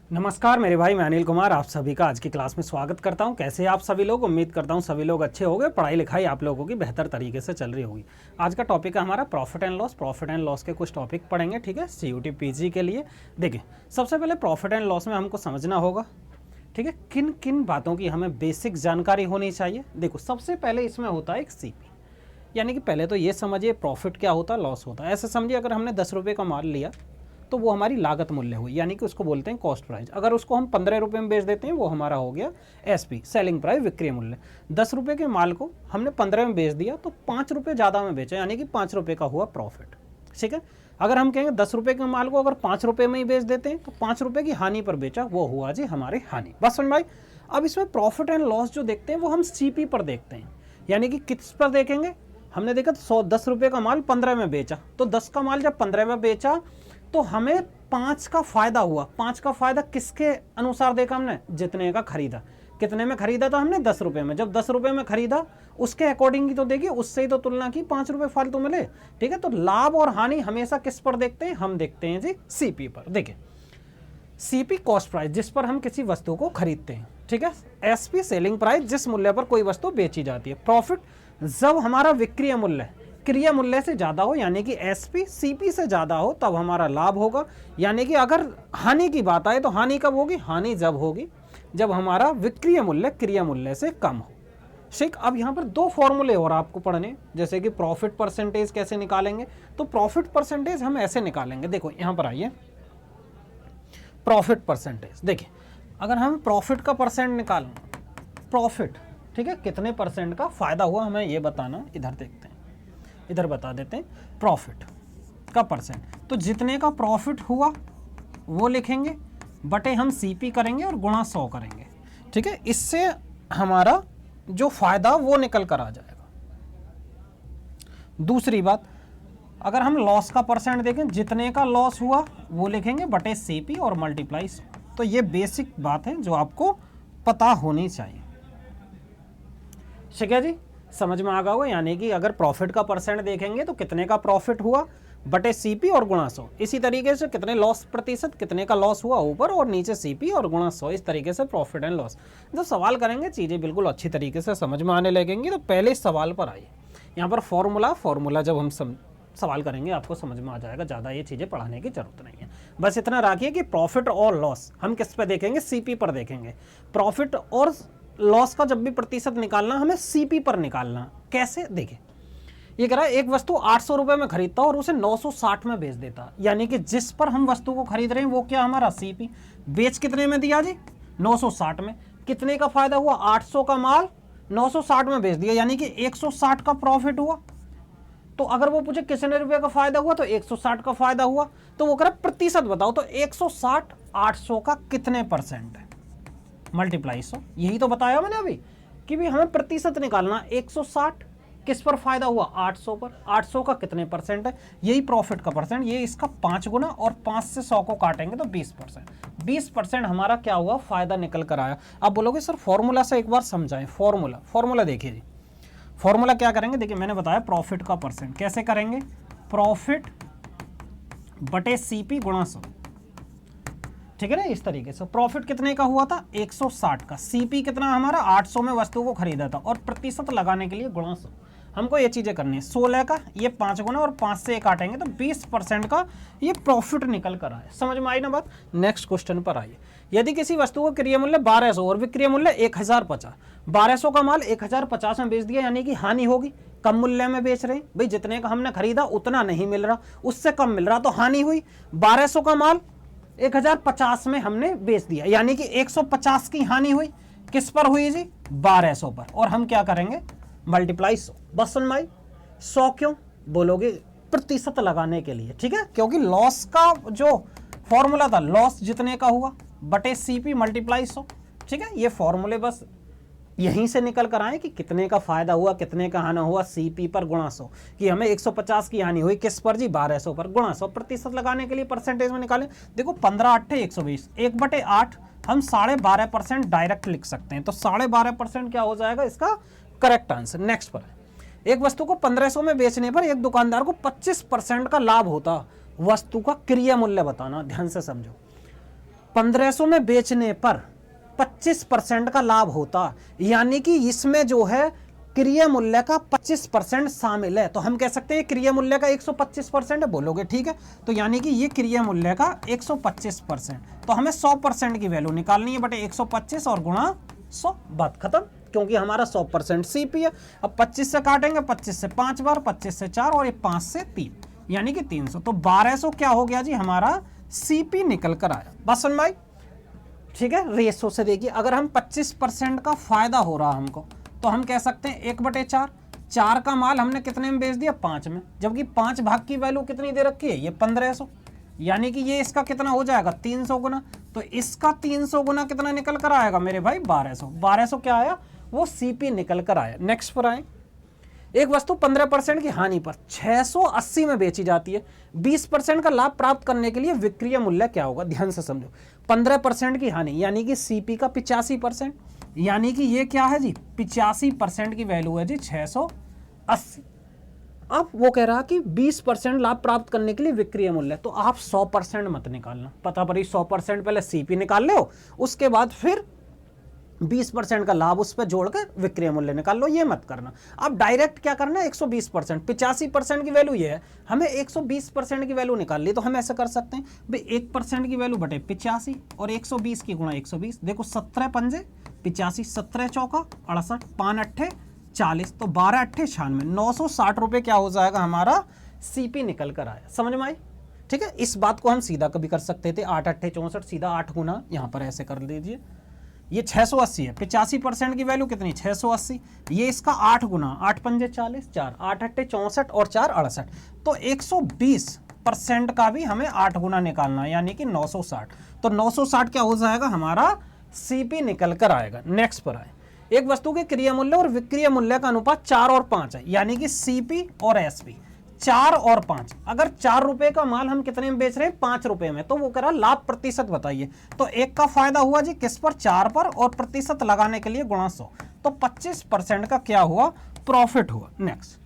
नमस्कार मेरे भाई, मैं अनिल कुमार आप सभी का आज की क्लास में स्वागत करता हूं। कैसे हैं आप सभी लोग? उम्मीद करता हूं सभी लोग अच्छे होंगे, पढ़ाई लिखाई आप लोगों की बेहतर तरीके से चल रही होगी। आज का टॉपिक है हमारा profit and loss. Profit and loss के कुछ टॉपिक पढ़ेंगे, ठीक है, सीयूटी पीजी के लिए। देखिए, सबसे पहले प्रॉफिट एंड लॉस में हमको समझना होगा, ठीक है, किन किन बातों की हमें बेसिक जानकारी होनी चाहिए। देखो, सबसे पहले इसमें होता है एक सीपी, यानी कि पहले तो ये समझिए प्रॉफिट क्या होता है, लॉस होता है। ऐसे समझिए, अगर हमने 10 रुपये का माल लिया तो वो हमारी लागत मूल्य हुई, यानी कि उसको बोलते हैं कॉस्ट प्राइस। अगर उसको हम 15 रुपये में बेच देते हैं, वो हमारा हो गया एसपी, सेलिंग प्राइस, विक्रय मूल्य। 10 रुपये के माल को हमने 15 में बेच दिया तो 5 रुपये ज़्यादा में बेचा, यानी कि 5 रुपये का हुआ प्रॉफिट, ठीक है। अगर हम कहेंगे 10 रुपये के माल को अगर 5 रुपये में ही बेच देते हैं तो 5 रुपये की हानि पर बेचा, वो हुआ जी हमारी हानि। बस समझ भाई। अब इसमें प्रॉफिट एंड लॉस जो देखते हैं वो हम सीपी पर देखते हैं, यानी कि किस पर देखेंगे। हमने देखा 10 रुपये का माल 15 में बेचा, तो 10 का माल जब 15 में बेचा तो हमें 5 का फायदा हुआ। 5 का फायदा किसके अनुसार देखा हमने? जितने का खरीदा। कितने में खरीदा था हमने? 10 रुपये में। जब 10 रुपये में खरीदा उसके अकॉर्डिंग ही तो देखिए, उससे ही तो तुलना की, 5 रुपये फालतू मिले, ठीक है। तो लाभ और हानि हमेशा किस पर देखते हैं? हम देखते हैं जी सीपी पर। देखिए, सीपी कॉस्ट प्राइस, जिस पर हम किसी वस्तु को खरीदते हैं, ठीक है। एसपी सेलिंग प्राइस, जिस मूल्य पर कोई वस्तु बेची जाती है। प्रॉफिट, जब हमारा विक्रय मूल्य क्रिया मूल्य से ज्यादा हो, यानी कि एसपी सीपी से ज्यादा हो, तब हमारा लाभ होगा। यानी कि अगर हानि की बात आए तो हानि कब होगी? हानि जब होगी जब हमारा विक्रय मूल्य क्रिया मूल्य से कम हो। ठीक, अब यहाँ पर दो फॉर्मूले और आपको पढ़ने, जैसे कि प्रॉफिट परसेंटेज कैसे निकालेंगे। तो प्रॉफिट परसेंटेज हम ऐसे निकालेंगे, देखो यहाँ पर आइए, प्रॉफिट परसेंटेज। देखिए, अगर हम प्रॉफिट का परसेंट निकालें, प्रॉफिट, ठीक है, कितने परसेंट का फायदा हुआ हमें ये बताना। इधर देखते हैं, इधर बता देते हैं प्रॉफिट का परसेंट। तो जितने का प्रॉफिट हुआ वो लिखेंगे, बटे हम सीपी करेंगे और गुणा 100 करेंगे, ठीक है। इससे हमारा जो फायदा वो निकल कर आ जाएगा। दूसरी बात, अगर हम लॉस का परसेंट देखें, जितने का लॉस हुआ वो लिखेंगे बटे सीपी और मल्टीप्लाई 100। तो ये बेसिक बात है जो आपको पता होनी चाहिए, ठीक है जी, समझ में आ गया होगा। यानी कि अगर प्रॉफिट का परसेंट देखेंगे तो कितने का प्रॉफिट हुआ बटे सीपी और गुणा 100। इसी तरीके से कितने लॉस प्रतिशत, कितने का लॉस हुआ ऊपर और नीचे सीपी और गुणा 100। इस तरीके से प्रॉफिट एंड लॉस जब सवाल करेंगे चीज़ें बिल्कुल अच्छी तरीके से समझ में आने लगेंगी। तो पहले सवाल पर आइए, यहाँ पर फॉर्मूला जब हम सवाल करेंगे आपको समझ में आ जाएगा, ज़्यादा ये चीज़ें पढ़ाने की जरूरत नहीं है। बस इतना रखिए कि प्रॉफिट और लॉस हम किस पर देखेंगे? सीपी पर देखेंगे। प्रॉफिट और लॉस का जब भी प्रतिशत निकालना हमें सीपी पर निकालना। कैसे? देखिए, ये कह रहा है एक वस्तु 800 रुपये में खरीदता और उसे 960 में बेच देता, यानी कि जिस पर हम वस्तु को खरीद रहे हैं वो क्या? हमारा सीपी। बेच कितने में दिया जी? 960 में। कितने का फायदा हुआ? 800 का माल 960 में बेच दिया, यानी कि 160 का प्रॉफिट हुआ। तो अगर वो पूछे कितने रुपए का फायदा हुआ, तो 160 का फायदा हुआ। तो वो कह रहा है प्रतिशत बताओ, तो 160 800 का कितने परसेंट है? मल्टीप्लाई 100। यही तो बताया मैंने अभी कि भी हमें प्रतिशत निकालना। 160 किस पर फायदा हुआ? 800 पर। 800 का कितने परसेंट है? यही प्रॉफिट का परसेंट, ये इसका 5 गुना, और 5 से 100 को काटेंगे तो 20%। 20% हमारा क्या हुआ? फायदा निकल कर आया। अब बोलोगे सर फॉर्मूला से एक बार समझाएं। फॉर्मूला देखिए जी, फॉर्मूला क्या करेंगे? देखिए, मैंने बताया प्रॉफिट का परसेंट कैसे करेंगे? प्रॉफिट बटे सीपी गुणा 100, ठीक है ना। इस तरीके से प्रॉफिट कितने का हुआ था? 160 का। सीपी कितना हमारा? 800 में वस्तु को खरीदा था, और प्रतिशत लगाने के लिए गुणा 100। हमको ये चीजें करनी है। 16 का ये 5 गुना और 5 से काटेंगे तो 20% का ये प्रॉफिट निकल कर आए। समझ में आई ना बात? नेक्स्ट क्वेश्चन पर आइए। यदि किसी वस्तु का क्रय मूल्य 1200 और विक्रय मूल्य 1050, 1200 का माल 1050 में बेच दिया, यानी कि हानि होगी। कम मूल्य में बेच रहे हैं भाई, जितने का हमने खरीदा उतना नहीं मिल रहा, उससे कम मिल रहा, तो हानि हुई। 1200 का माल 1050 में हमने बेच दिया, यानी कि 150 की हानि हुई। किस पर हुई जी? 1200 पर। और हम क्या करेंगे? मल्टीप्लाई 100। बस सुन भाई, 100 क्यों बोलोगे? प्रतिशत लगाने के लिए, ठीक है, क्योंकि लॉस का जो फॉर्मूला था, लॉस जितने का हुआ बटे सीपी मल्टीप्लाई 100, ठीक है। ये फॉर्मूले बस यहीं से निकल कर आए कि कितने का फायदा हुआ, कितने का हानि हुआ, सीपी पर गुणा 100, कि हमें 150 की हानि हुई किस पर जी? 1200 पर, गुणा 100। प्रतिशत लगाने के लिए परसेंटेज में निकालें। देखो 15 8 120, 1/8 हम 12.5% डायरेक्ट लिख सकते हैं। तो 12.5% क्या हो जाएगा इसका करेक्ट आंसर। नेक्स्ट पर, एक वस्तु को 1500 में बेचने पर एक दुकानदार को 25% का लाभ होता। वस्तु का क्रय मूल्य बताना, ध्यान से समझो। 1500 में बेचने पर 25% का लाभ होता, यानी कि इसमें जो है क्रय मूल्य का 25% शामिल है। तो हम कह सकते हैं क्रय मूल्य का 125% है, बोलोगे ठीक है। तो यानी कि ये क्रय मूल्य का 125%, तो हमें 100% की वैल्यू निकालनी है बटे 125 और गुणा 100, बात खत्म, क्योंकि हमारा 100% सीपी है। अब 25 से काटेंगे, 25 से 5 बार, 25 से 4 और ये 5 से 3, यानी कि 300। तो 1200 क्या हो गया जी हमारा सीपी निकल कर आया। बस सुन भाई, ठीक है। रेशो से देखिए, अगर हम 25% का फायदा हो रहा हमको, तो हम कह सकते हैं 1/4, 4 का माल हमने कितने में बेच दिया, 5 में, जबकि 5 भाग की वैल्यू कितनी दे रखी है, ये 1500, यानी कि ये इसका कितना हो जाएगा 300 गुना। तो इसका 300 गुना कितना निकल कर आएगा मेरे भाई 1200। 1200 क्या आया, वो सीपी निकल कर आया। नेक्स्ट पर आए, एक वस्तु 15% की हानि पर 680 में बेची जाती है, 20% का लाभ प्राप्त करने के लिए विक्रय मूल्य क्या होगा, ध्यान से समझो। 15% की हानि यानी कि सीपी का 85%, यानी कि ये क्या है जी 85% की वैल्यू है जी 680। अब वो कह रहा कि 20% लाभ प्राप्त करने के लिए विक्रय मूल्य, तो आप 100% मत निकालना, पता पड़ी 100% पहले सीपी निकाल लो, उसके बाद फिर 20% का लाभ उस पर जोड़कर विक्रय मूल्य निकाल लो, ये मत करना। अब डायरेक्ट क्या करना है 120%, 85% की वैल्यू ये है, हमें 120% की वैल्यू निकाल ली, तो हम ऐसा कर सकते हैं भाई 1% की वैल्यू बटे 85 और 120 की गुणा 120। देखो 17 पंजे 85, 17 चौका 68, 5 अट्ठे 40, तो 12 अट्ठे 96, 960 रुपये क्या हो जाएगा हमारा सीपी निकल कर आया। समझ में आई, ठीक है। इस बात को हम सीधा कभी कर सकते थे, 8 अट्ठे 64, सीधा 8 गुना यहाँ पर ऐसे कर लीजिए, ये 680 है, 85% की वैल्यू कितनी 680, ये इसका 8 गुना, 8 पंजे 40, 4 8 अट्ठे 64 और 4 68, तो 120% का भी हमें 8 गुना निकालना है, यानी कि 960। तो 960 क्या हो जाएगा हमारा सीपी निकल कर आएगा। नेक्स्ट पर आए, एक वस्तु के क्रय मूल्य और विक्रय मूल्य का अनुपात 4 और 5 है, यानी कि सीपी और एसपी 4 और 5। अगर 4 रुपए का माल हम कितने में बेच रहे हैं 5 रुपए में, तो वो कह रहा लाभ प्रतिशत बताइए। तो एक का फायदा हुआ जी किस पर, 4 पर, और प्रतिशत लगाने के लिए गुणा 100, तो 25% का क्या हुआ प्रॉफिट हुआ। नेक्स्ट,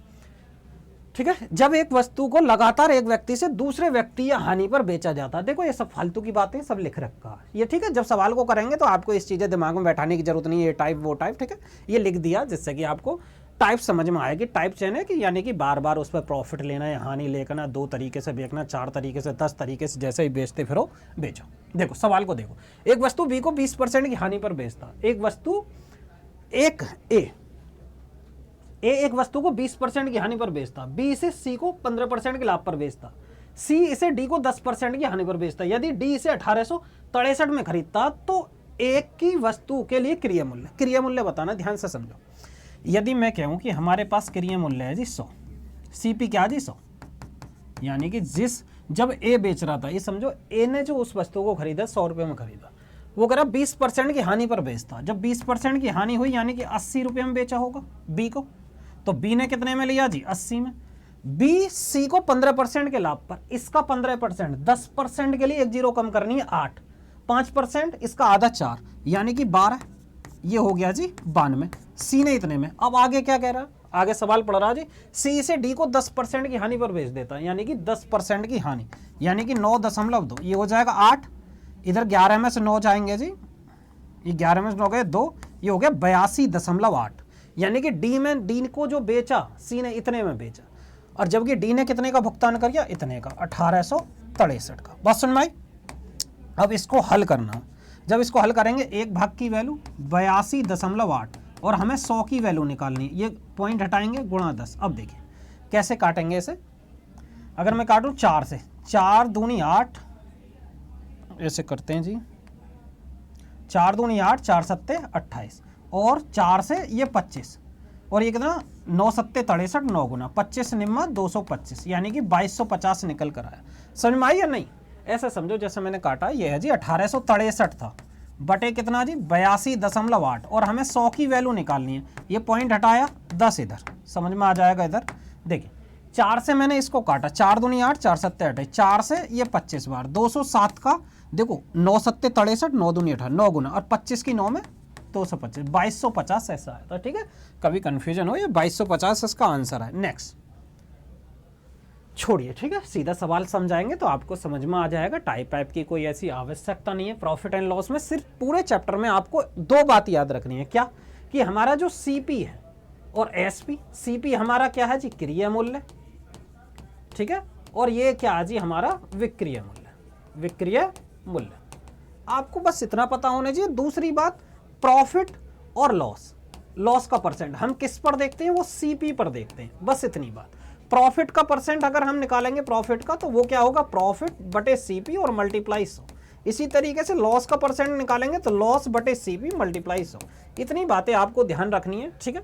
ठीक है। जब एक वस्तु को लगातार एक व्यक्ति से दूसरे व्यक्ति या हानि पर बेचा जाता है, देखो ये सब फालतू की बातें सब लिख रखा है ये, ठीक है। जब सवाल को करेंगे तो आपको इस चीजें दिमाग में बैठाने की जरूरत नहीं है, ये टाइप वो टाइप, ठीक है, ये लिख दिया जिससे कि आपको टाइप समझ में आएगी। टाइप चेन है कि यानी कि बार बार उस पर प्रॉफिट लेना या हानि लेना, 2 तरीके से बेचना, 4 तरीके से, 10 तरीके से, जैसे ही बेचते फिरो बेचो। देखो सवाल को देखो, एक वस्तु बी को 20% की हानि पर बेचता, एक वस्तु एक वस्तु को 20% की हानि पर बेचता, बी इसे सी को 15% के लाभ पर बेचता, सी इसे डी को 10% की हानि पर बेचता। यदि डी इसे 1863 में खरीदता, तो एक की वस्तु के लिए क्रय मूल्य बताना, ध्यान से समझो। यदि मैं कहूं कि हमारे पास क्रय मूल्य है जी 100, सीपी क्या जी 100, यानी कि जब ए बेच रहा था, ये समझो ए ने जो उस वस्तु को खरीदा 100 रुपये में खरीदा, वो कह रहा 20% की हानि पर बेचता। जब 20% की हानि हुई यानी कि 80 रुपये में बेचा होगा बी को, तो बी ने कितने में लिया जी 80 में। बी सी को 15% के लाभ पर, इसका 15%, 10% के लिए एक जीरो कम करनी है 8, 5% इसका आधा 4, यानी कि 12, ये हो गया जी 92, सी ने इतने में। अब आगे क्या कह रहा है, आगे सवाल पढ़ रहा जी, सी इसे डी को 10% की हानि पर बेच देता है, यानी कि 10% की हानि, यानी कि 9.2, ये हो जाएगा 8, इधर 11 में से 9 जाएंगे जी, ये 11 में से 9 गए 2, ये हो गया 82.8, यानी कि डी को जो बेचा सी ने इतने में बेचा, और जबकि डी ने कितने का भुगतान कर दिया, इतने का 1863 का। बस सुन भाई, अब इसको हल करना, जब इसको हल करेंगे एक भाग की वैल्यू 82.8 और हमें 100 की वैल्यू निकालनी, ये पॉइंट हटाएंगे गुणा 10। अब देखिए कैसे काटेंगे इसे, अगर मैं काटूं 4 से, 4 दूनी 8, ऐसे करते हैं जी, 4 दूनी 8, 4 सत्ते 28, और 4 से ये 25, और ये कितना 9 सत्ते 63, 9 गुना 25 निम्मा 225, यानी कि 2250 निकल कर आया। समझ में आई या नहीं, ऐसे समझो जैसे मैंने काटा, ये है जी 1863 था बटे कितना जी 82.8, और हमें 100 की वैल्यू निकालनी है, ये पॉइंट हटाया 10 इधर, समझ में आ जाएगा। इधर देखिए 4 से मैंने इसको काटा, 4 दूनी 8, 4 सत्ते 28, 4 से ये 25 बार 207 का, देखो 9 सत्ते 63, 9 दूनी 18, 9 गुना, और 25 की 9 में 225, 2250 ऐसा है। तो ठीक है, कभी कंफ्यूजन हो, ये 2250 इसका आंसर है। नेक्स्ट, छोड़िए, ठीक है, सीधा सवाल समझाएंगे तो आपको समझ में आ जाएगा। टाइप वाइप की कोई ऐसी आवश्यकता नहीं है। प्रॉफिट एंड लॉस में सिर्फ पूरे चैप्टर में आपको दो बात याद रखनी है। क्या? कि हमारा जो सीपी है और एसपी, सीपी हमारा क्या है जी? क्रिय मूल्य, ठीक है, और ये क्या है जी? हमारा विक्रय मूल्य, विक्रय मूल्य। आपको बस इतना पता होना चाहिए। दूसरी बात, प्रॉफिट और लॉस, लॉस का परसेंट हम किस पर देखते हैं? वो सीपी पर देखते हैं, बस इतनी बात। प्रॉफिट का परसेंट अगर हम निकालेंगे प्रॉफिट का, तो वो क्या होगा? प्रॉफिट बटे सीपी और मल्टीप्लाई 100। इसी तरीके से लॉस का परसेंट निकालेंगे तो लॉस बटे सीपी मल्टीप्लाई 100। इतनी बातें आपको ध्यान रखनी है, ठीक है।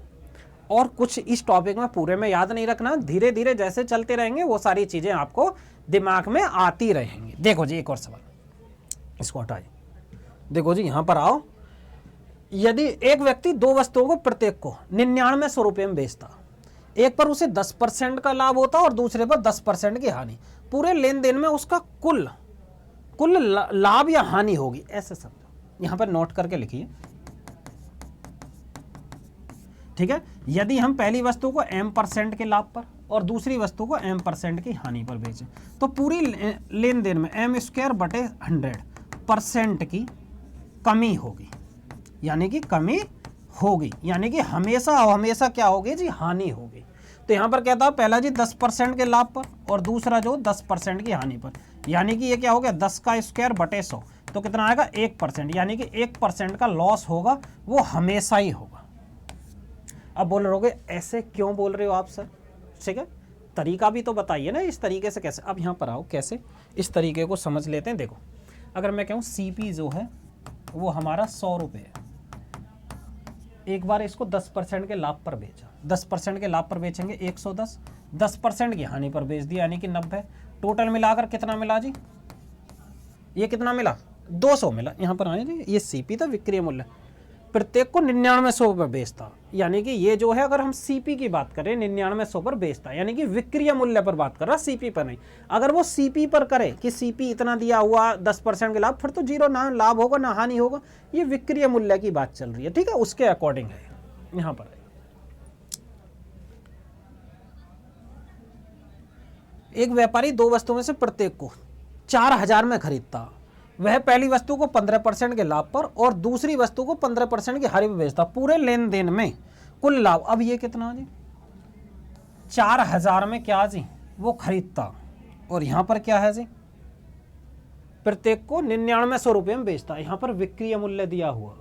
और कुछ इस टॉपिक में पूरे में याद नहीं रखना, धीरे धीरे जैसे चलते रहेंगे वो सारी चीजें आपको दिमाग में आती रहेंगी। देखो जी एक और सवाल, इसको हटाइए। देखो जी यहां पर आओ। यदि एक व्यक्ति दो वस्तुओं को प्रत्येक को 9900 रुपये में बेचता, एक पर उसे 10% का लाभ होता और दूसरे पर 10% की हानि, पूरे लेन देन में उसका कुल लाभ या हानि होगी, ऐसे समझो। यहां पर नोट करके लिखिए, ठीक है। यदि हम पहली वस्तु को m% के लाभ पर और दूसरी वस्तु को m% की हानि पर बेचें, तो पूरी लेन देन में m² बटे 100% की कमी होगी, यानी कि कमी होगी, यानी कि हमेशा हमेशा क्या होगी जी? हानि होगी। तो यहां पर क्या था? पहला जी 10% के लाभ पर और दूसरा जो 10% की हानि पर, यानी कि ये क्या हो गया? 10 का स्क्वायर बटे 100, तो कितना आएगा? 1%, यानी कि 1% का लॉस होगा, वो हमेशा ही होगा। अब बोल रहे हो ऐसे क्यों बोल रहे हो आप सर? ठीक है, तरीका भी तो बताइए ना, इस तरीके से कैसे। अब यहाँ पर आओ, कैसे इस तरीके को समझ लेते हैं। देखो, अगर मैं कहूँ सीपी जो है वो हमारा 100 रुपये है, एक बार इसको 10% के लाभ पर बेचा, 10% के लाभ पर बेचेंगे 110, 10% की हानि पर बेच दिया, यानी कि 90। टोटल मिलाकर कितना मिला जी? ये कितना मिला? 200 मिला। यहाँ पर आए जी, ये सीपी था, विक्रय मूल्य। प्रत्येक को 9900 पर बेचता, यानी कि ये जो है, अगर हम सीपी की बात करें 9900 पर बेचता, यानी कि विक्रय मूल्य पर बात कर रहा, सीपी पर नहीं। अगर वो सीपी पर करे कि सीपी इतना दिया हुआ 10% के लाभ, फिर तो जीरो, ना लाभ होगा ना हानि होगा। ये विक्रय मूल्य की बात चल रही है, ठीक है, उसके अकॉर्डिंग है। यहां पर एक व्यापारी दो वस्तुओं में से प्रत्येक को 4000 में खरीदता, वह पहली वस्तु को 15% के लाभ पर और दूसरी वस्तु को 15% की हानि पर बेचता, पूरे लेन देन में कुल लाभ। अब ये कितना जी? 4000 में क्या जी? वो खरीदता, और यहां पर क्या है जी? प्रत्येक को 9900 रुपये में बेचता। यहां पर विक्रय मूल्य दिया हुआ,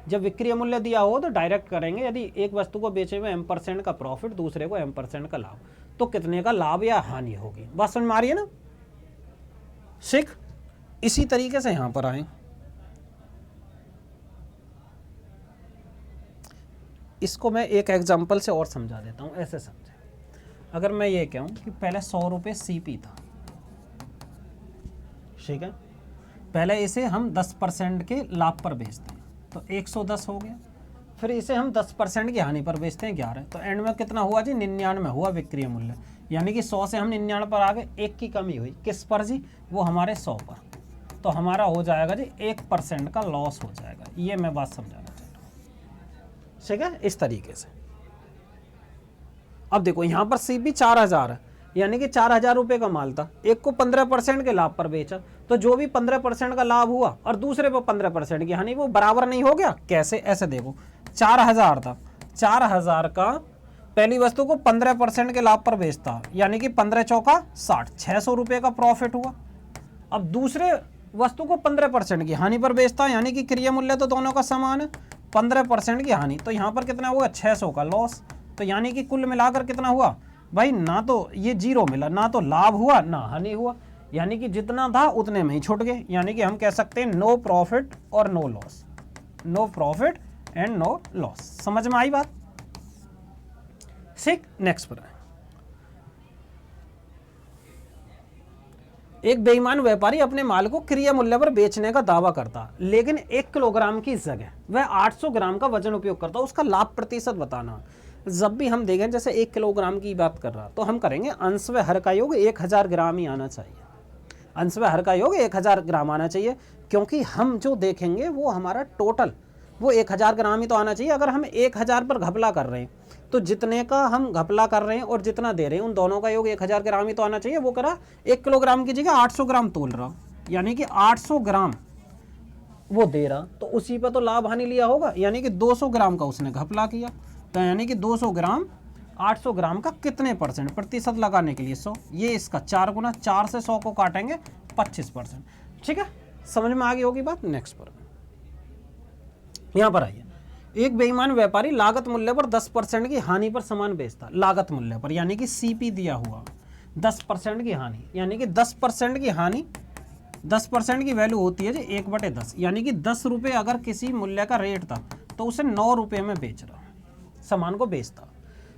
जब विक्रय मूल्य दिया हो तो डायरेक्ट करेंगे। यदि एक वस्तु को बेचे में m% का प्रॉफिट, दूसरे को m% का लाभ, तो कितने का लाभ या हानि होगी? बात समझ में आ रही है ना? सिख इसी तरीके से यहां पर आए, इसको मैं एक एग्जांपल से और समझा देता हूं, ऐसे समझे। अगर मैं ये कहूं कि पहले 100 रुपये सीपी था, ठीक है, पहले इसे हम 10% के लाभ पर बेचते हैं तो 110 हो गया, फिर इसे हम 10% की हानि पर बेचते हैं 11, तो एंड में कितना हुआ जी? 99 हुआ विक्रय मूल्य, यानी कि 100 से हम 99 पर आ गए, एक की कमी हुई। किस पर जी? वो हमारे 100 पर, तो हमारा हो जाएगा जी 1% का लॉस हो जाएगा। ये मैं बात समझाना चाह रहा हूँ, ठीक है, इस तरीके से। अब देखो यहां पर सीपी 4000 है, यानी कि 4000 रुपये का माल था, एक को 15% के लाभ पर बेचा, तो जो भी 15% का लाभ हुआ और दूसरे पर 15% की हानि, वो बराबर नहीं हो गया? कैसे? ऐसे देखो, 4000 था, 4000 का पहली वस्तु को 15% के लाभ पर बेचता, यानी कि 15 चौका 60, 600 रुपये का प्रॉफिट हुआ। अब दूसरे वस्तु को 15% की हानि पर बेचता, यानी कि क्रिया मूल्य तो दोनों का समान है, 15% की हानि, तो यहाँ पर कितना हुआ? 600 का लॉस। तो यानी कि कुल मिलाकर कितना हुआ भाई? ना तो ये जीरो मिला, ना तो लाभ हुआ ना हानि हुआ, यानी कि जितना था उतने में ही छूट गए। यानी कि हम कह सकते हैं नो प्रॉफिट और no loss, no profit and no loss. समझ में आई बात? ठीक, नेक्स्ट पर। एक बेईमान व्यापारी अपने माल को क्रिया मूल्य पर बेचने का दावा करता, लेकिन 1 किलोग्राम की जगह वह 800 ग्राम का वजन उपयोग करता। उसका लाभ प्रतिशत बताना। जब भी हम देखें, जैसे 1 किलोग्राम की बात कर रहा, तो हम करेंगे अंश व हर का योग 1000 ग्राम ही आना चाहिए, अंश व हर का योग 1000 ग्राम आना चाहिए, क्योंकि हम जो देखेंगे वो हमारा टोटल वो 1000 ग्राम ही तो आना चाहिए। अगर हम 1000 पर घपला कर रहे हैं तो जितने का हम घपला कर रहे हैं और जितना दे रहे हैं उन दोनों का योग 1000 ग्राम ही तो आना चाहिए। वो करा 1 किलोग्राम की जगह 800 ग्राम तोल रहा, यानी कि 800 ग्राम वो दे रहा, तो उसी पर तो लाभ हानि लिया होगा, यानी कि 200 ग्राम का उसने घपला किया। तो यानी कि 200 ग्राम 800 ग्राम का कितने परसेंट, प्रतिशत लगाने के लिए 100, ये इसका 4 गुना, 4 से 100 को काटेंगे 25%। ठीक है, समझ में आ गई होगी बात। नेक्स्ट पर यहां पर आइए, एक बेईमान व्यापारी लागत मूल्य पर 10% की हानि पर सामान बेचता, लागत मूल्य पर, यानी कि सीपी दिया हुआ 10% की हानि, यानी कि 10% की हानि, 10% की वैल्यू होती है जी 1/10, यानी कि 10 रुपये अगर किसी मूल्य का रेट था तो उसे 9 रुपये में बेच रहा, सामान को बेचता,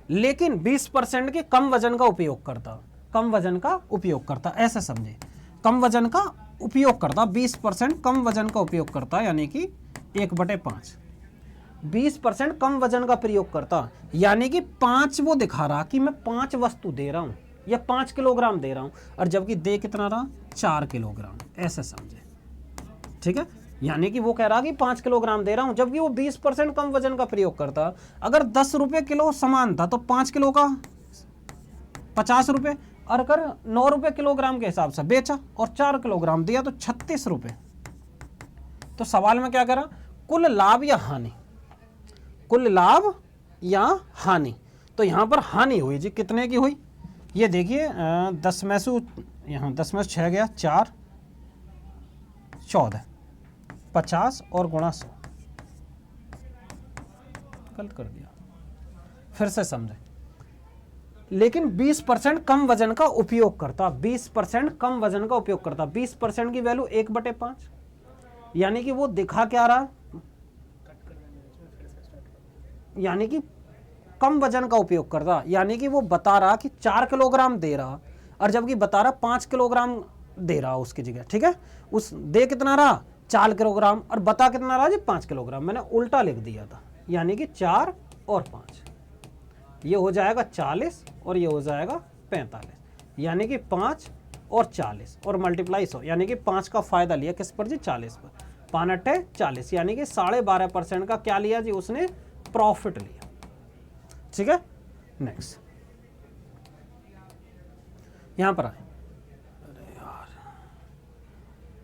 लेकिन 20% के कम वजन का उपयोग करता, कम वजन का उपयोग करता, ऐसे समझे, कम वजन का उपयोग करता, 20% कम वजन का उपयोग करता, यानी कि 1/5, 20% कम वजन का प्रयोग करता, यानी कि 5 वो दिखा रहा कि मैं 5 वस्तु दे रहा हूं या 5 किलोग्राम दे रहा हूं, और जबकि दे कितना रहा, 4 किलोग्राम, ऐसे समझे। ठीक है, यानी कि वो कह रहा कि 5 किलोग्राम दे रहा हूं, जबकि वो 20% कम वजन का प्रयोग करता। अगर 10 रुपये किलो सामान था तो 5 किलो का 50 रुपये, और अगर 9 रुपये किलोग्राम के हिसाब से बेचा और 4 किलोग्राम दिया तो 36 रुपये। तो सवाल में क्या करा, कुल लाभ या हानि, कुल लाभ या हानि। तो यहां पर हानि हुई जी, कितने की हुई, ये देखिए 10 में से यहाँ 10 में से 6 गया, 4 14, 50 और गुणा 100, गलत कर दिया, फिर से समझे। लेकिन 20% कम वजन का उपयोग करता, 20% कम वजन का उपयोग करता, 20% की वैल्यू 1/5, यानी कि वो दिखा क्या रहा, यानी कि कम वजन का उपयोग करता, यानी कि वो बता रहा कि 4 किलोग्राम दे रहा, और जबकि बता रहा 5 किलोग्राम दे रहा उसकी जगह। ठीक है, उस दे कितना रहा, 4 किलोग्राम, और बता कितना रहा जी, 5 किलोग्राम। मैंने उल्टा लिख दिया था, यानी कि 4 और 5, ये हो जाएगा 40 और ये हो जाएगा 45, यानी कि 5 और 40 और मल्टीप्लाई 100, यानी कि 5 का फायदा लिया किस पर जी, 40 पर, 5 अट्ठे 40, यानी कि 12.5% का क्या लिया जी उसने, प्रॉफिट लिया। ठीक है, नेक्स्ट यहां पर आए, अरे यार,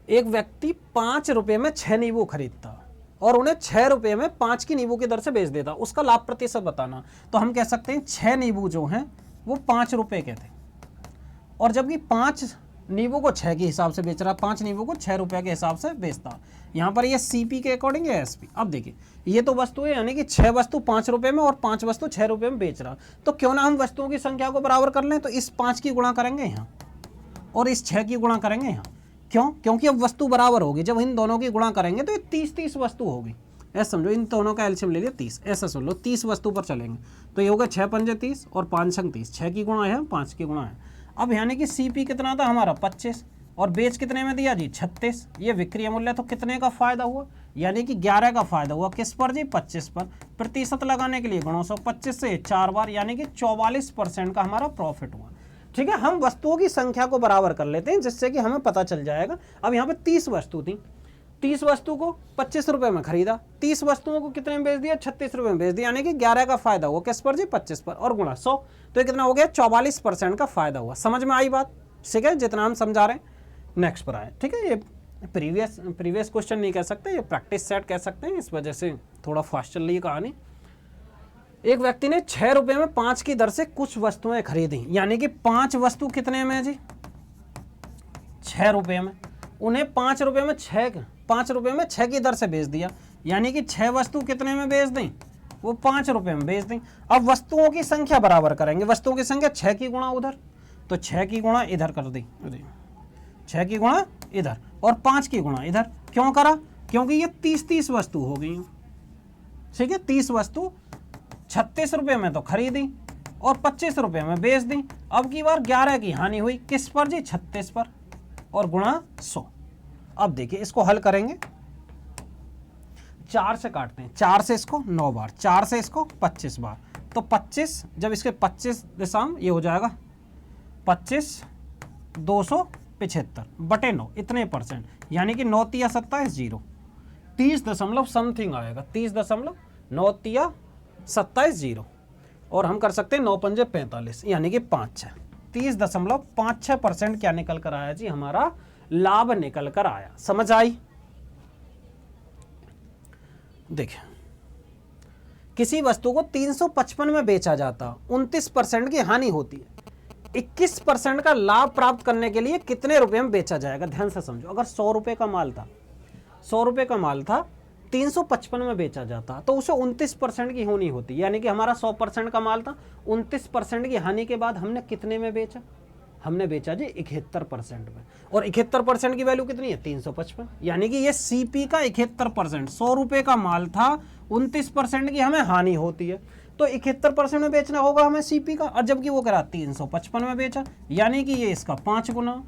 एक व्यक्ति 5 रुपए में 6 नींबू खरीदता और उन्हें 6 रुपए में 5 की नींबू की दर से बेच देता, उसका लाभ प्रतिशत बताना। तो हम कह सकते हैं 6 नींबू जो हैं वो 5 रुपए के थे, और जबकि 5 नींबू को 6 के हिसाब से बेच रहा, 5 नींबू को 6 रुपए के हिसाब से बेचता। यहाँ पर ये सीपी के अकॉर्डिंग है एसपी। अब देखिए ये तो वस्तु है, यानी कि 6 वस्तु 5 रुपए में और 5 वस्तु 6 रुपए में बेच रहा, तो क्यों ना हम वस्तुओं की संख्या को बराबर कर लें। तो इस 5 की गुणा करेंगे यहाँ और इस 6 की गुणा करेंगे यहाँ, क्यों, क्योंकि अब वस्तु बराबर होगी। जब इन दोनों की गुणा करेंगे तो ये 30 वस्तु होगी, ऐसा समझो, इन दोनों का एलसीएम ले लिया 30, ऐसा सुन लो, 30 वस्तु पर चलेंगे। तो ये होगा 6 पंजे 30 और 5 छंग 30, 6 की गुणा है 5 की गुणा है। अब यानी कि सीपी कितना था हमारा 25, और बेच कितने में दिया जी 36, ये विक्रय मूल्य, तो कितने का फायदा हुआ, यानी कि 11 का फायदा हुआ, किस पर जी 25 पर। प्रतिशत लगाने के लिए गुणा 100, 25 से 4 बार, यानी कि 44% का हमारा प्रॉफिट हुआ। ठीक है, हम वस्तुओं की संख्या को बराबर कर लेते हैं जिससे कि हमें पता चल जाएगा। अब यहाँ पे 30 वस्तु थी, 30 वस्तु को 25 रुपए में खरीदा, 30 वस्तुओं को कितने में बेच दिया, 36 रुपए में बेच दिया, यानी कि 11 का फायदा हुआ, किस पर जी 25 पर, और गुणा 100, तो ये कितना हो गया 44% का फायदा हुआ। समझ में आई बात, ठीक है, जितना हम समझा रहे हैं। नेक्स्ट पर आए, ठीक है, ये प्रीवियस क्वेश्चन नहीं कह सकते, ये प्रैक्टिस सेट कह सकते हैं, इस वजह से थोड़ा फास्ट चल रही है कहानी। एक व्यक्ति ने 6 रुपए में 5 की दर से कुछ वस्तुएं खरीदी, यानी कि 5 वस्तु कितने में जी 6 रुपए में, उन्हें 5 रुपए में 6 की दर से बेच दिया, यानी कि 6 वस्तु कितने में बेच दें, वो 5 रुपए में बेच दें। अब वस्तुओं की संख्या बराबर करेंगे, वस्तुओं की संख्या 6 की गुणा उधर, तो 6 की गुणा इधर कर दी, 6 की गुणा इधर और 5 की गुणा इधर। क्यों करा, क्योंकि ये 30 वस्तु हो गई, ठीक है, 30 वस्तु 36 रुपए में तो खरीदी और 25 रुपए में बेच दी। अब की बार 11 की हानि हुई, किस पर जी 36 पर, और गुणा 100। अब देखिए इसको हल करेंगे, 4 से काटते हैं, 4 से इसको 9 बार, 4 से इसको 25 बार, तो 25, जब इसके 25 दशम ये हो जाएगा 25 275 बटे 9, इतने परसेंट, यानी कि 9 तिया 27 जीरो, 30 दशमलव समथिंग आएगा, 30 दशमलव 9 तिया 27 जीरो, और हम कर सकते हैं 9 पंजे 45 यानी कि 30.56% क्या निकल कर आया जी, हमारा लाभ निकल कर आया। समझ आई? देखिए, किसी वस्तु को 355 में बेचा जाता, 29% की हानि होती है, 21% का लाभ प्राप्त करने के लिए कितने रुपए में बेचा जाएगा? ध्यान से समझो। अगर 100 रुपए का माल था, 100 रुपए का माल था, 355 में बेचा जाता तो उसे 29% की हानि होती, यानी कि हमारा 100% का माल था, 29% की हानि के बाद हमने कितने में बेचा? हमने बेचा जी 71% में, और 71% की वैल्यू कितनी है? 355, यानी कि ये सीपी का 71%। 100 रुपए का माल था, 29% की हमें हानि होती है, तो 71% में बेचना होगा हमें सीपी का, और जबकि वो करा 355 में बेचा, यानी कि ये इसका 5 गुना।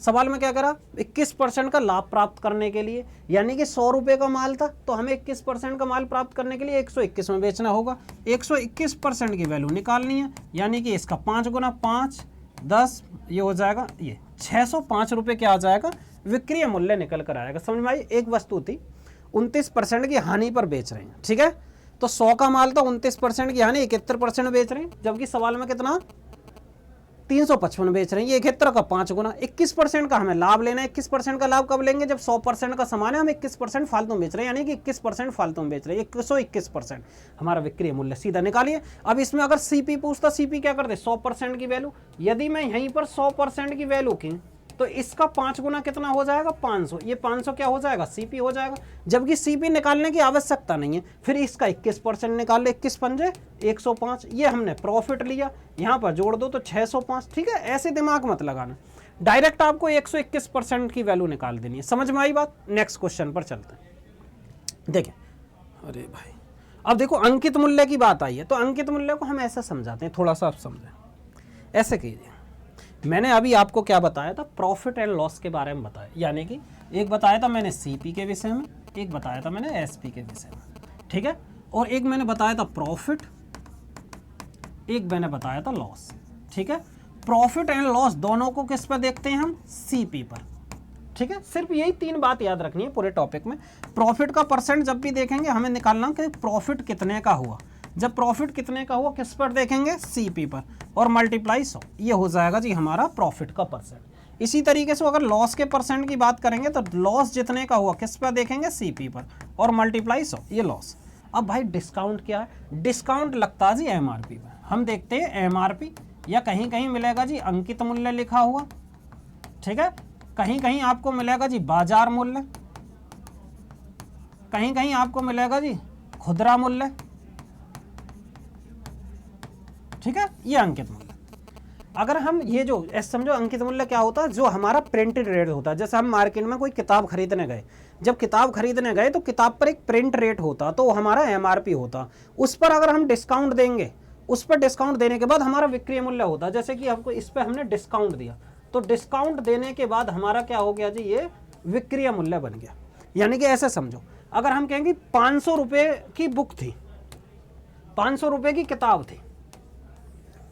सवाल में क्या करा? 21% का लाभ प्राप्त करने के लिए, यानी कि 100 रुपए का माल था तो हमें 21% का माल प्राप्त करने के लिए 121 में बेचना होगा। 121% की वैल्यू निकालनी है, यानी कि इसका 5 गुना 5 10, ये हो जाएगा, ये 605 रुपये क्या आ जाएगा? विक्रय मूल्य निकल कर आएगा। समझ में आई? एक वस्तु थी, 29% की हानि पर बेच रहे हैं, ठीक है, तो 100 का माल था, 29% की हानि, 71% बेच रहे हैं, जबकि सवाल में कितना? 355 बेच रहे हैं, ये 71 का 5 गुना। 21% का हमें लाभ लेना है। 21% का लाभ कब लेंगे? जब 100% का सामान है, हम 21% फालतू में बेच रहे हैं, यानी कि 21% फालतू में बेच रहे हैं, 121% हमारा विक्रय मूल्य सीधा निकालिए। अब इसमें अगर सीपी पूछता, सीपी क्या करते? 100% की वैल्यू। यदि मैं यहीं पर 100% की वैल्यू की तो इसका 5 गुना कितना हो जाएगा? 500। ये 500 क्या हो जाएगा? सीपी हो जाएगा, जबकि सीपी निकालने की आवश्यकता नहीं है। फिर इसका 21% निकाल ले, 21 पंजे 105, ये हमने प्रॉफिट लिया, यहाँ पर जोड़ दो तो 605। ठीक है, ऐसे दिमाग मत लगाना, डायरेक्ट आपको 121% की वैल्यू निकाल देनी है। समझ में आई बात? नेक्स्ट क्वेश्चन पर चलते हैं। देखें, अरे भाई, अब देखो अंकित मूल्य की बात आई है, तो अंकित मूल्य को हम ऐसे समझाते हैं, थोड़ा सा आप समझें। ऐसे कीजिए, मैंने अभी आपको क्या बताया था? प्रॉफिट एंड लॉस के बारे में बताया, यानी कि एक बताया था मैंने सीपी के विषय में, एक बताया था मैंने एसपी के विषय में, ठीक है, और एक मैंने बताया था प्रॉफिट, एक मैंने बताया था लॉस, ठीक है। प्रॉफिट एंड लॉस दोनों को किस पर देखते हैं हम? सीपी पर, ठीक है। सिर्फ यही 3 बात याद रखनी है पूरे टॉपिक में। प्रॉफिट का परसेंट जब भी देखेंगे हमें निकालना कि प्रॉफिट कितने का हुआ। जब प्रॉफिट कितने का हुआ किस पर देखेंगे? सीपी पर, और मल्टीप्लाई 100, ये हो जाएगा जी हमारा प्रॉफिट का परसेंट। इसी तरीके से अगर लॉस के परसेंट की बात करेंगे तो लॉस जितने का हुआ किस पर देखेंगे? सीपी पर, और मल्टीप्लाई 100, ये लॉस। अब भाई डिस्काउंट क्या है? डिस्काउंट लगता है जी एमआरपी पर। हम देखते हैं एमआरपी, या कहीं कहीं मिलेगा जी अंकित मूल्य लिखा हुआ, ठीक है, कहीं कहीं आपको मिलेगा जी बाजार मूल्य, कहीं कहीं आपको मिलेगा जी खुदरा मूल्य, ठीक है, ये अंकित मूल्य। अगर हम ये जो समझो अंकित मूल्य क्या होता है? जो हमारा प्रिंटेड रेट होता है। जैसे हम मार्केट में कोई किताब खरीदने गए, जब किताब खरीदने गए तो किताब पर एक प्रिंट रेट होता, तो हमारा एमआरपी होता। उस पर अगर हम डिस्काउंट देंगे, उस पर डिस्काउंट देने के बाद हमारा विक्रय मूल्य होता। जैसे कि हमको इस पर हमने डिस्काउंट दिया, तो डिस्काउंट देने के बाद हमारा क्या हो गया जी? ये विक्रय मूल्य बन गया। यानी कि ऐसे समझो, अगर हम कहेंगे 500 रुपये की बुक थी, 500 रुपये की किताब थी,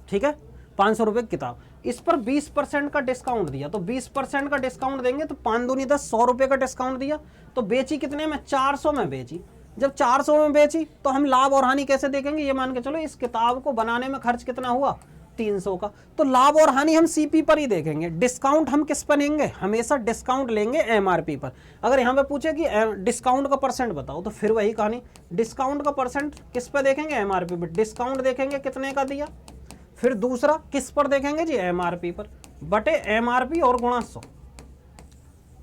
ठीक है, 500 रुपये की किताब, इस पर 20% का डिस्काउंट दिया, तो 20% का डिस्काउंट देंगे तो 5 दूनी 10, 100 रुपये का डिस्काउंट दिया, तो बेची कितने में? 400 में बेची। जब 400 में बेची तो हम लाभ और हानि कैसे देखेंगे? ये मान के चलो इस किताब को बनाने में खर्च कितना हुआ? 300 का, तो लाभ और हानि हम सीपी पर ही देखेंगे। डिस्काउंट हम किस पर लेंगे? हमेशा डिस्काउंट लेंगे एमआरपी पर। अगर यहाँ पे पूछे कि डिस्काउंट का परसेंट बताओ, तो फिर वही कहानी, डिस्काउंट का परसेंट किस पर देखेंगे? एमआरपी पर। डिस्काउंट देखेंगे कितने का दिया, फिर दूसरा किस पर देखेंगे जी? एमआरपी पर, बटे एमआरपी और गुणा 100,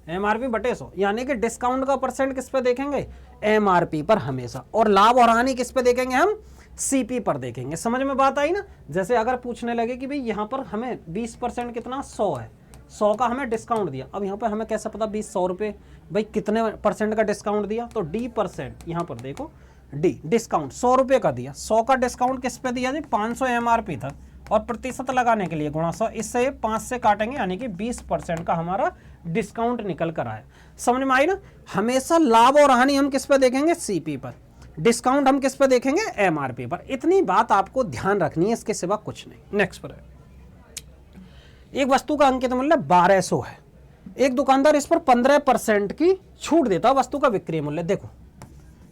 एमआरपी बटे 100, यानी कि डिस्काउंट का परसेंट किस पे देखेंगे? एमआरपी पर हमेशा। और लाभ और हानि किस पे देखेंगे हम? सीपी पर देखेंगे। समझ में बात आई ना? जैसे अगर पूछने लगे कि भाई यहाँ पर हमें 20% कितना? 100 है, 100 का हमें डिस्काउंट दिया। अब यहाँ पर हमें कैसे पता 100 रुपये भाई कितने परसेंट का डिस्काउंट दिया? तो D%, यहाँ पर देखो डी, डिस्काउंट 100 रुपये का दिया, 100 का डिस्काउंट किस पे दिया जी? 500 एमआरपी था, और प्रतिशत लगाने के लिए गुणा 100, इससे 5 से काटेंगे, यानी कि 20% का हमारा डिस्काउंट निकल कर आया। समझ में आई ना? हमेशा लाभ और हानि हम किस पे देखेंगे? सीपी पर। डिस्काउंट हम किस पे देखेंगे? एमआरपी पर। इतनी बात आपको ध्यान रखनी है, इसके सिवा कुछ नहीं। नेक्स्ट पर है, एक वस्तु का अंकित मूल्य 1200 है, एक दुकानदार इस पर 15% की छूट देता वस्तु का विक्रय मूल्य। देखो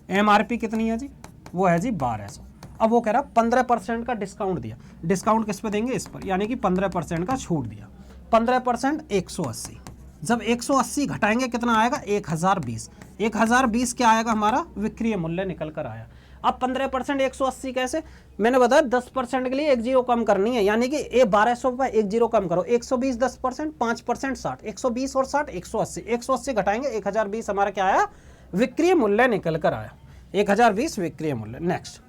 एमआरपी कितनी है जी? वो है जी 1200। अब वो कह रहा 15% का डिस्काउंट दिया, डिस्काउंट किस पे देंगे, इस पर, यानी कि 15% का छूट दिया। 15% 180, जब 180 घटाएंगे कितना आएगा, 1020। 1020 क्या आएगा हमारा, विक्रय मूल्य निकल कर आया। अब 15% 180 कैसे, मैंने बताया 10% के लिए एक जीरो कम करनी है, यानी कि 1200 रुपये एक जीरो कम करो, 120 10%, 5% 60, 120 और 60 180, 180 घटाएंगे 1020 हमारा क्या आया, विक्रय मूल्य निकल कर आया, 1020 विक्रय मूल्य। नेक्स्ट,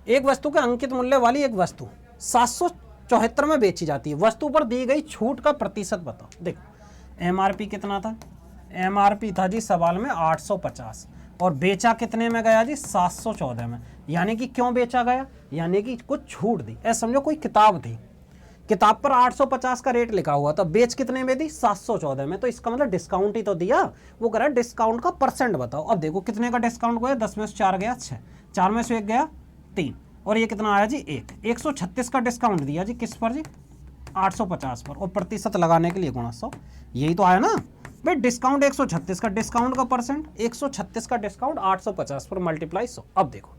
एक वस्तु के अंकित मूल्य वाली एक वस्तु 774 में बेची जाती है, वस्तु पर दी गई छूट का प्रतिशत बताओ। देखो एमआरपी कितना था, एमआरपी था जी सवाल में 850 और बेचा कितने में गया जी, 714 में। यानी कि क्यों बेचा गया, यानी कि कुछ छूट दी। ऐसा समझो कोई किताब थी, किताब पर 850 का रेट लिखा हुआ था, बेच कितने में दी, 714 में, तो इसका मतलब डिस्काउंट ही तो दिया। वो कह रहा है डिस्काउंट का परसेंट बताओ। अब देखो कितने का डिस्काउंट गया, 10 में से 4 गया 6, 4 में से 1 गया 3, और ये कितना आया जी 1, 136 का डिस्काउंट दिया जी, किस पर जी, 850 पर, और प्रतिशत लगाने के लिए गुणा 100, यही तो आया ना भाई। डिस्काउंट 136 का, डिस्काउंट का परसेंट 136 का डिस्काउंट 850 पर मल्टीप्लाई 100। अब देखो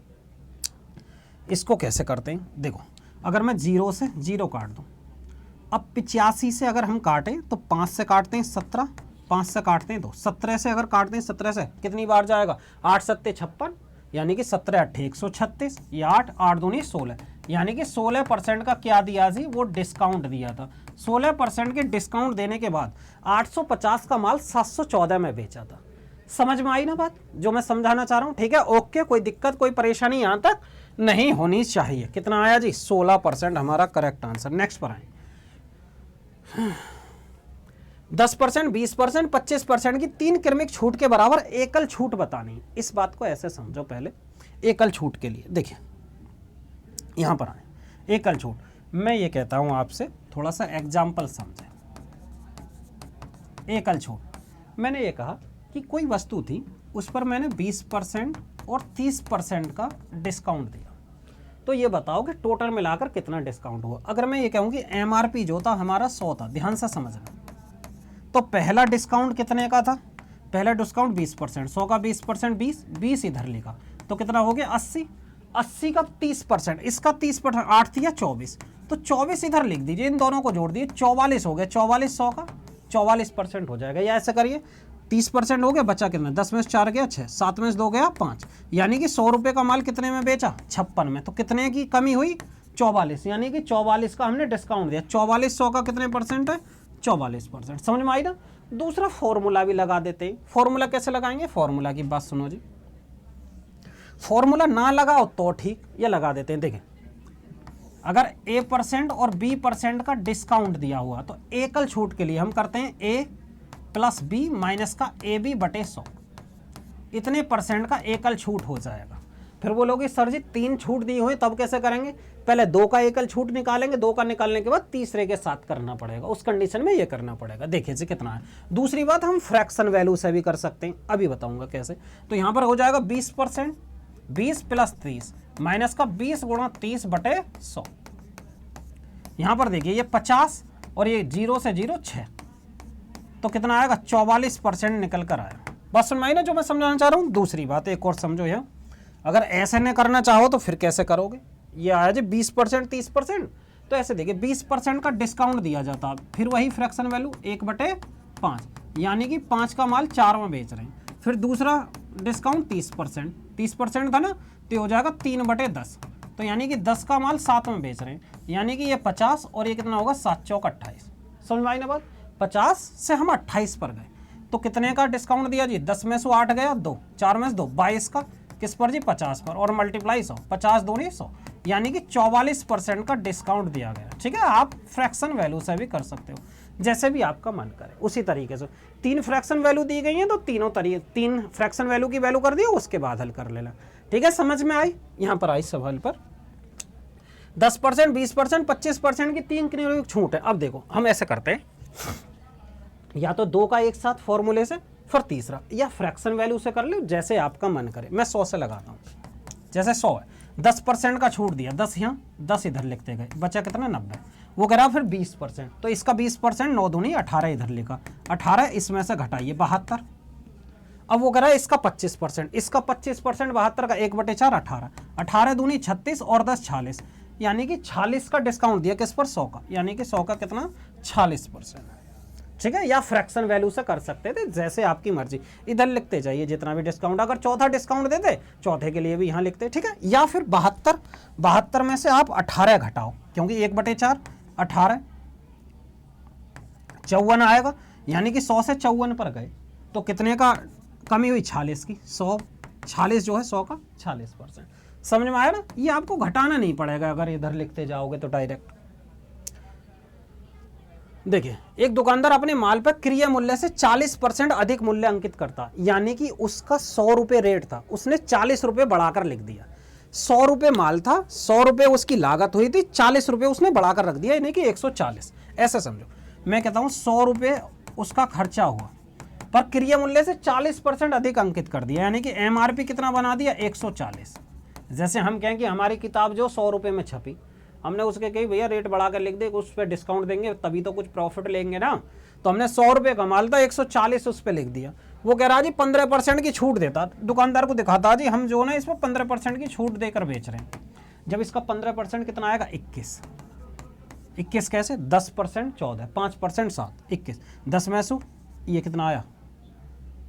इसको कैसे करते हैं, देखो अगर मैं 0 से 0 काट दूं, अब 85 से अगर हम काटें तो 5 से काटते हैं 17, 5 से काटते हैं 2, 17 से अगर काटते हैं 17 से कितनी बार जाएगा, 8 सत्ते 56, यानी कि 17 8 136, या 8 8 दूनी 16, यानी कि 16% का क्या दिया जी, वो डिस्काउंट दिया था। 16% के डिस्काउंट देने के बाद 850 का माल 714 में बेचा था। समझ में आई ना बात जो मैं समझाना चाह रहा हूँ, ठीक है, ओके, कोई दिक्कत कोई परेशानी यहाँ तक नहीं होनी चाहिए। कितना आया जी, 16% हमारा करेक्ट आंसर। नेक्स्ट पर आए, 10%, 20%, 25% की 3 क्रमिक छूट के बराबर एकल छूट बतानी। इस बात को ऐसे समझो पहले, एकल छूट के लिए देखिए यहां पर आए, एकल छूट, मैं ये कहता हूं आपसे थोड़ा सा एग्जाम्पल समझें। एकल छूट, मैंने ये कहा कि कोई वस्तु थी, उस पर मैंने 20% और 30% का डिस्काउंट दिया, तो ये बताओ कि टोटल मिलाकर कितना डिस्काउंट हुआ। अगर मैं ये कहूँ कि एमआरपी जो था हमारा 100 था, ध्यान से समझना, तो पहला डिस्काउंट कितने का था, पहला डिस्काउंट 20%, 100 का 20% 20, 20 इधर लिखा, तो कितना हो गया 80, 80 का 30%, इसका 30%, 8 थी या 24, तो 24 इधर लिख दीजिए, इन दोनों को जोड़ दिए 44 हो गया, 44 100 का 44% हो जाएगा। या ऐसे करिए 30% हो गया, बचा कितना, 10 में से 4 गया 6, 7 में से 2 गया 5, यानी कि 100 रुपये का माल कितने में बेचा, 56 में, तो कितने की कमी हुई, 44, यानी कि 44 का हमने डिस्काउंट दिया। 44 100 का कितने परसेंट है, 44%। समझ में आई ना। दूसरा फॉर्मूला भी लगा देते हैं। फॉर्मूला कैसे लगाएंगे, फॉर्मूला की बात सुनो जी, फॉर्मूला ना लगाओ तो ठीक, ये लगा देते हैं। देखें अगर A% और B% का डिस्काउंट दिया हुआ, तो एकल छूट के लिए हम करते हैं A प्लस B माइनस का AB बटे 100, इतने परसेंट का एकल छूट हो जाएगा। फिर बोलोगे सर जी 3 छूट दी हुई, तब कैसे करेंगे, पहले 2 का एकल छूट निकालेंगे, 2 का निकालने के बाद तीसरे के साथ करना पड़ेगा, उस कंडीशन में ये करना पड़ेगा। देखिए जी कितना है। दूसरी बात हम फ्रैक्शन वैल्यू से भी कर सकते हैं, अभी बताऊंगा कैसे। तो यहाँ पर हो जाएगा 20%, 20 प्लस 30 माइनस का 20 गुणा 30 बटे 100। यहाँ पर देखिए ये 50 और ये 0 से 0 6, तो कितना आएगा 44% निकल कर आया। बस समझ में ना जो मैं समझाना चाह रहा हूँ। दूसरी बात एक और समझो यहाँ, अगर ऐसे नहीं करना चाहो तो फिर कैसे करोगे। ये आया जी 20% 30%, तो ऐसे देखिए 20% का डिस्काउंट दिया जाता, फिर वही फ्रैक्शन वैल्यू 1/5, यानी कि 5 का माल 4 में बेच रहे हैं। फिर दूसरा डिस्काउंट 30%, 30% था ना, तो हो जाएगा 3/10, तो यानी कि 10 का माल 7 में बेच रहे हैं, यानी कि ये 50 और ये कितना होगा 7 चौक 28। समझ में आई ना बात। 50 से हम 28 पर गए, तो कितने का डिस्काउंट दिया जी, 10 में से 8 गया 2, 4 में से 2 22 का, किस पर जी 50 पर, और मल्टीप्लाई 100, 50 दूनी 100, यानी कि 44% का डिस्काउंट दिया गया। ठीक है, आप फ्रैक्शन वैल्यू से भी कर सकते हो, जैसे भी आपका मन करे उसी तरीके से। 3 फ्रैक्शन वैल्यू दी गई हैं, तो तीनों तरीके 3 फ्रैक्शन वैल्यू की वैल्यू कर दिया, उसके बाद हल कर लेना। ठीक है, समझ में आई। यहाँ पर आई सवाल पर 10%, 20%, 25% की 3 क्रमिक छूट है। अब देखो हम ऐसे करते हैं, या तो 2 का एक साथ फॉर्मूले से, फिर तीसरा, या फ्रैक्शन वैल्यू से कर लो, जैसे आपका मन करे। मैं 100 से लगाता हूँ, जैसे 100 है, 10% का छूट दिया, 10 यहाँ 10 इधर लिखते गए, बचा कितना 90। वो कह रहा फिर 20%, तो इसका 20% 9 दूनी 18 इधर लिखा, 18 इसमें से घटाइए 72। अब वो कह रहा है इसका 25%, इसका 25% 72 का 1/4 18, 18 दूनी 36 और 10 46, यानी कि 46 का डिस्काउंट दिया किस पर 100 का, यानी कि 100 का कितना 46%। ठीक है, या फ्रैक्शन वैल्यू से कर सकते थे, जैसे आपकी मर्जी, इधर लिखते जाइए जितना भी डिस्काउंट, अगर चौथा डिस्काउंट देते चौथे के लिए भी यहाँ लिखते। ठीक है, या फिर 72 में से आप 18 घटाओ, क्योंकि 1/4 18 54 आएगा, यानी कि 100 से 54 पर गए तो कितने का कमी हुई 46 की, 100 46 जो है 100 का 46%। समझ में आया ना, ये आपको घटाना नहीं पड़ेगा अगर इधर लिखते जाओगे तो डायरेक्ट। देखिए, एक दुकानदार अपने माल पर क्रय मूल्य से 40% अधिक मूल्य अंकित करता, यानी कि उसका 100 रुपये रेट था, उसने 40 रुपये बढ़ाकर लिख दिया। 100 रुपये माल था, 100 रुपये उसकी लागत हुई थी, 40 रुपये उसने बढ़ाकर रख दिया, यानी कि 140। ऐसा समझो, मैं कहता हूँ 100 रुपये उसका खर्चा हुआ, पर क्रय मूल्य से 40% अधिक अंकित कर दिया, यानी कि MRP कितना बना दिया 140। जैसे हम कहें कि हमारी किताब जो 100 रुपये में छपी, हमने उसके कही भैया रेट बढ़ा कर लिख दे, उस पर डिस्काउंट देंगे तभी तो कुछ प्रॉफिट लेंगे ना, तो हमने 100 रुपये का माल था 140 उस पर लिख दिया। वो कह रहा जी 15% की छूट देता, दुकानदार को दिखाता जी हम जो ना इस पर 15% की छूट देकर बेच रहे हैं। जब इसका 15% कितना आएगा 21 कैसे, 10% 14, 5% 7, 21, 10 में से ये कितना आया,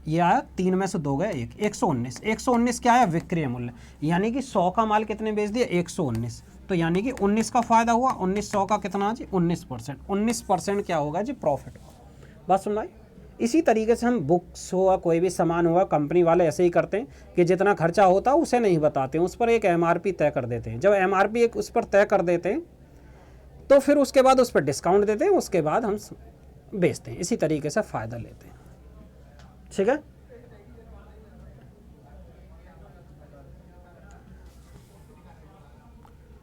ये आया 3 में से 2 गए 1, 119। 119 क्या आया विक्रय मूल्य, यानी कि 100 का माल कितने बेच दिया 119, तो यानी कि 19 का फायदा हुआ, 19 100 का कितना जी 19%, 19% क्या होगा जी प्रॉफिट होगा। बात सुन भाई, इसी तरीके से हम बुक्स हुआ, कोई भी सामान हुआ, कंपनी वाले ऐसे ही करते हैं कि जितना खर्चा होता है उसे नहीं बताते हैं, उस पर एक MRP तय कर देते हैं। जब MRP एक उस पर तय कर देते हैं तो फिर उसके बाद उस पर डिस्काउंट देते हैं, उसके बाद हम बेचते हैं, इसी तरीके से फ़ायदा लेते हैं। ठीक है,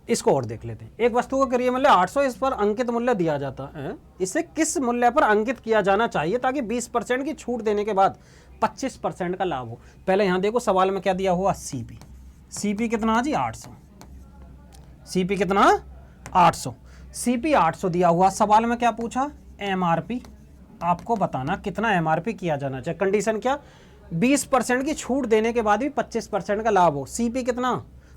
इसको और देख लेते हैं। एक वस्तु का क्रय मूल्य 800, इस पर अंकित मूल्य दिया जाता है, इसे किस मूल्य पर अंकित किया जाना चाहिए ताकि 20% की छूट देने के बाद 25% का लाभ हो। पहले यहां देखो सवाल में क्या दिया हुआ, CP कितना जी 800, CP कितना 800, CP 800 दिया हुआ। सवाल में क्या पूछा, MRP आपको बताना कितना MRP किया जाना चाहिए। कंडीशन क्या, 20% की छूट देने के बाद भी 25% का लाभ हो। CP कितना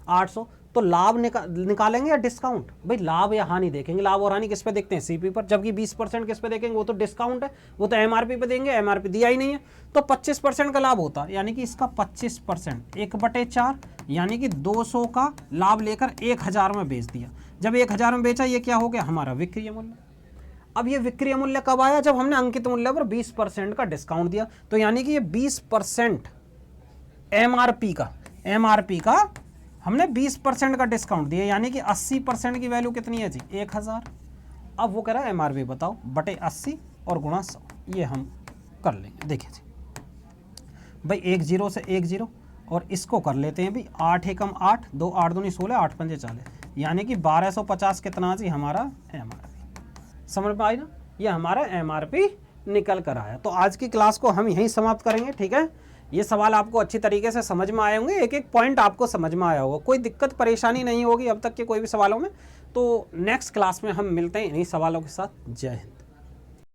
800, तो लाभ निकालेंगे या डिस्काउंट, भाई लाभ या हानि देखेंगे, लाभ और हानि किस पे देखते हैं CP पर, जबकि 20% किस पे देखेंगे, वो तो डिस्काउंट है, वो तो MRP पे देंगे, MRP दिया ही नहीं है, तो 25% का लाभ होता, यानी कि इसका 25% 1/4, यानी कि 200 का लाभ लेकर 1000 में बेच दिया। जब 1000 में बेचा, ये क्या हो गया हमारा विक्रय मूल्य। अब ये विक्रय मूल्य कब आया, जब हमने अंकित मूल्य पर 20% का डिस्काउंट दिया, तो यानी कि ये 20% MRP का हमने 20% का डिस्काउंट दिया, यानी कि 80% की वैल्यू कितनी है जी 1000। अब वो कह रहा है MRP बताओ बटे 80 और गुणा 100, ये हम कर लेंगे। देखिए जी भाई 1 0 से 1 0 और इसको कर लेते हैं भाई 8 एकम 8, 2 8 दूनी 16, 8 पंजे 40, यानी कि 1250 कितना जी हमारा MRP। समझ में आई ना, ये हमारा MRP निकल कर आया। तो आज की क्लास को हम यहीं समाप्त करेंगे। ठीक है, ये सवाल आपको अच्छी तरीके से समझ में आए होंगे, एक एक पॉइंट आपको समझ में आया होगा, कोई दिक्कत परेशानी नहीं होगी अब तक के कोई भी सवालों में। तो नेक्स्ट क्लास में हम मिलते हैं इन्हीं सवालों के साथ। जय हिंद।